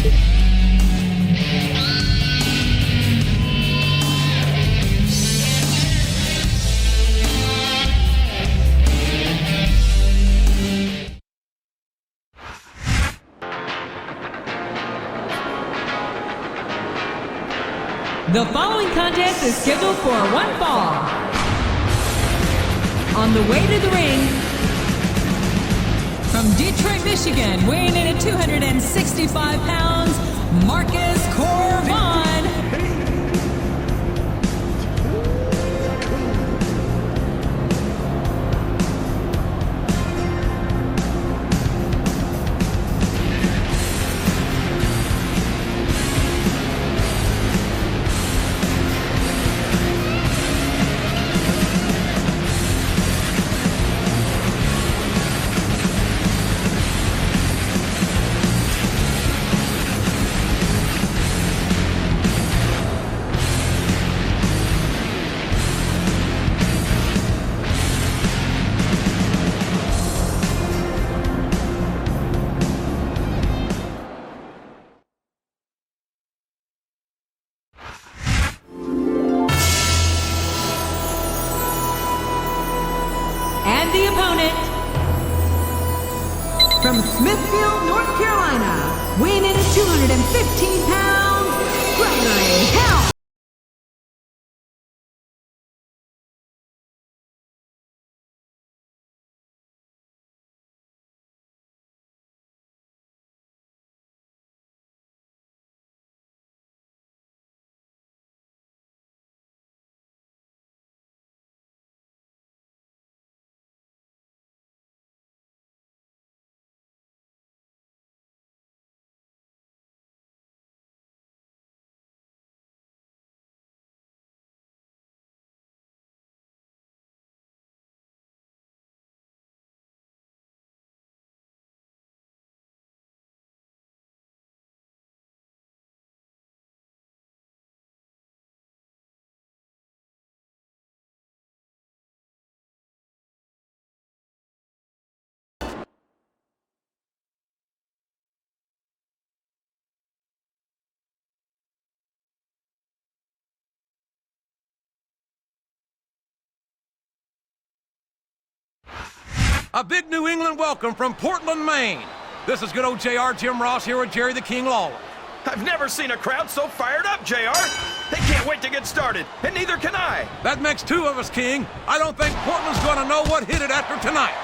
The following contest is scheduled for one fall. On the way to the ring, from Detroit, Michigan, weighing in at 265 pounds, Marcus Corvon. And the opponent, from Smithfield, North Carolina, weighing in at 215 pounds, Gregory Hell. A big New England welcome from Portland, Maine. This is good old JR, Jim Ross here with Jerry the King Lawler. I've never seen a crowd so fired up, JR. They can't wait to get started, and neither can I. That makes two of us, King. I don't think Portland's going to know what hit it after tonight.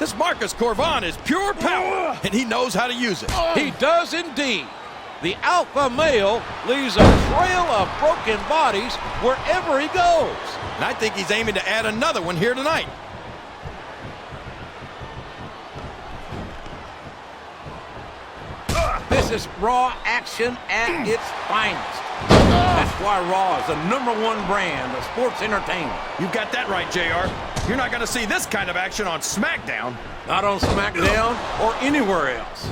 This Marcus Corvon is pure power, and he knows how to use it. He does indeed. The alpha male leaves a trail of broken bodies wherever he goes. And I think he's aiming to add another one here tonight. This is Raw action at its finest. That's why Raw is the #1 brand of sports entertainment. You got that right, JR. You're not going to see this kind of action on Smackdown. Not on Smackdown or anywhere else.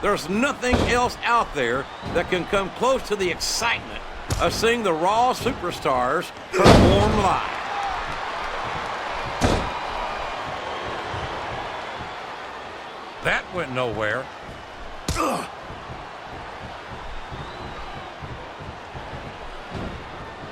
There's nothing else out there that can come close to the excitement of seeing the Raw superstars perform live. That went nowhere.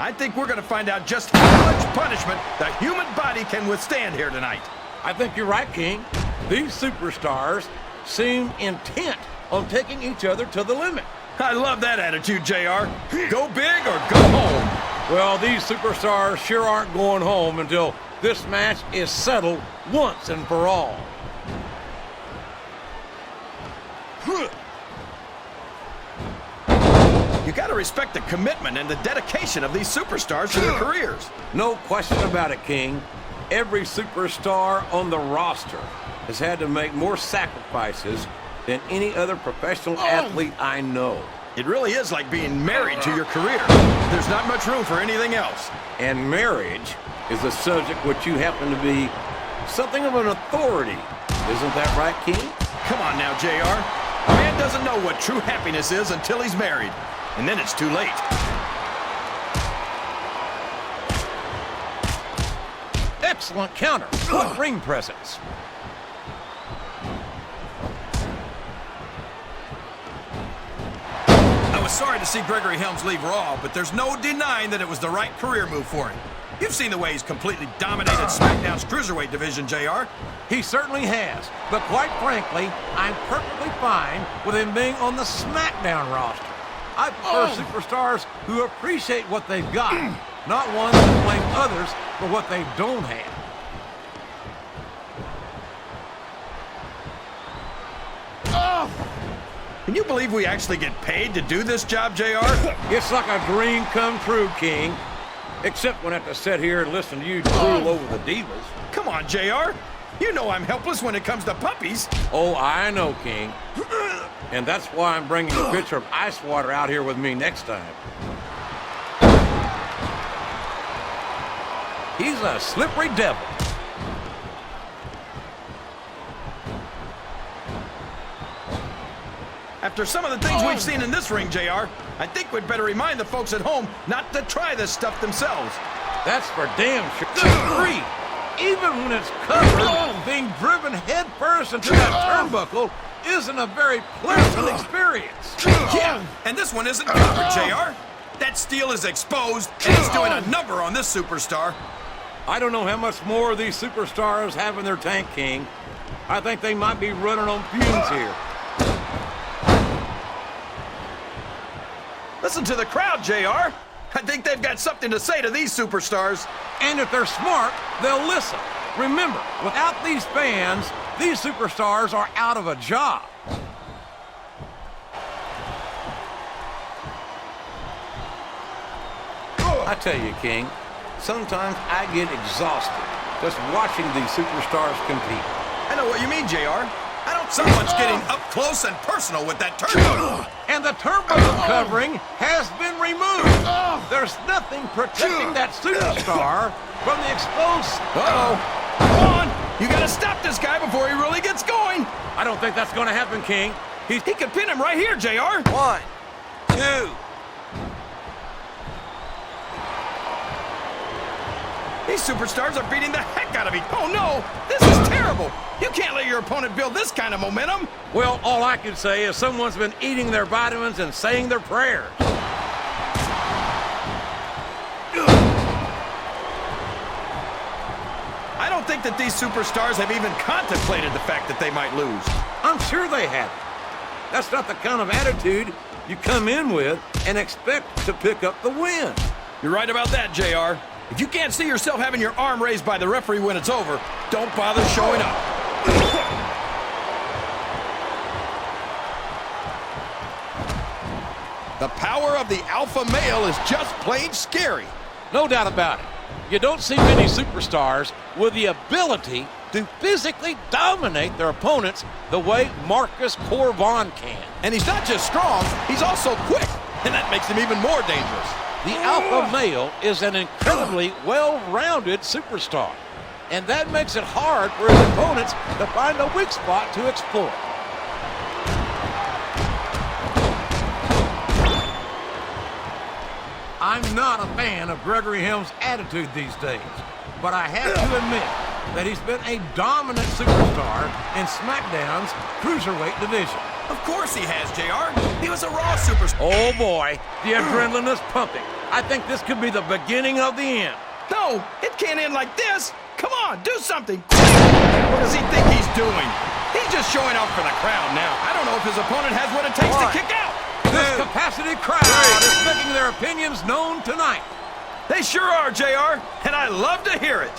I think we're going to find out just how much punishment the human body can withstand here tonight. I think you're right, King. These superstars seem intent on taking each other to the limit. I love that attitude, JR. Go big or go home. Well, these superstars sure aren't going home until this match is settled once and for all. You got to respect the commitment and the dedication of these superstars to their careers. No question about it, King. Every superstar on the roster has had to make more sacrifices than any other professional athlete I know. It really is like being married to your career. There's not much room for anything else. And marriage is a subject which you happen to be something of an authority. Isn't that right, King? Come on now, JR. A man doesn't know what true happiness is until he's married. And then it's too late. excellent counter. What ring presence. I was sorry to see Gregory Helms leave Raw, but there's no denying that it was the right career move for him. You've seen the way he's completely dominated SmackDown's cruiserweight division, JR. He certainly has, but quite frankly, I'm perfectly fine with him being on the SmackDown roster. I prefer superstars who appreciate what they've got, not ones that blame others for what they don't have. Can you believe we actually get paid to do this job, JR? It's like a dream come true, King. Except when I have to sit here and listen to you drool over the divas. Come on, JR. You know I'm helpless when it comes to puppies. Oh, I know, King. And that's why I'm bringing a pitcher of ice water out here with me next time. He's a slippery devil. After some of the things we've seen in this ring, JR, I think we'd better remind the folks at home not to try this stuff themselves. That's for damn sure. Good grief. Even when it's covered, being driven headfirst into that turnbuckle isn't a very pleasant experience. Yeah, and this one isn't covered, JR. That steel is exposed, and it's doing a number on this superstar. I don't know how much more these superstars have in their tank, King. I think they might be running on fumes here. Listen to the crowd, JR. I think they've got something to say to these superstars. And if they're smart, they'll listen. Remember, without these fans, these superstars are out of a job. I tell you, King, sometimes I get exhausted just watching these superstars compete. I know what you mean, JR. Someone's getting up close and personal with that turnbuckle. And the turnbuckle covering has been removed. There's nothing protecting that superstar from the exposed... Uh-oh. Come on. You got to stop this guy before he really gets going. I don't think that's going to happen, King. He could pin him right here, JR. 1, 2... These superstars are beating the heck out of each. Oh, no. This is terrible. You can't let your opponent build this kind of momentum. Well, all I can say is someone's been eating their vitamins and saying their prayers. I don't think that these superstars have even contemplated the fact that they might lose. I'm sure they haven't. That's not the kind of attitude you come in with and expect to pick up the win. You're right about that, JR. If you can't see yourself having your arm raised by the referee when it's over, don't bother showing up. The power of the alpha male is just plain scary. No doubt about it. You don't see many superstars with the ability to physically dominate their opponents the way Marcus Corvon can. And he's not just strong, he's also quick, and that makes him even more dangerous. The alpha male is an incredibly well-rounded superstar, and that makes it hard for his opponents to find a weak spot to exploit. I'm not a fan of Gregory Helms' attitude these days, but I have to admit that he's been a dominant superstar in SmackDown's cruiserweight division. Of course he has, JR. He was a Raw superstar. Oh boy, the adrenaline is pumping. I think this could be the beginning of the end. No, it can't end like this. Come on, do something. What does he think he's doing? He's just showing off for the crowd now. I don't know if his opponent has what it takes to kick out. This capacity crowd is making their opinions known tonight. They sure are, JR, and I love to hear it.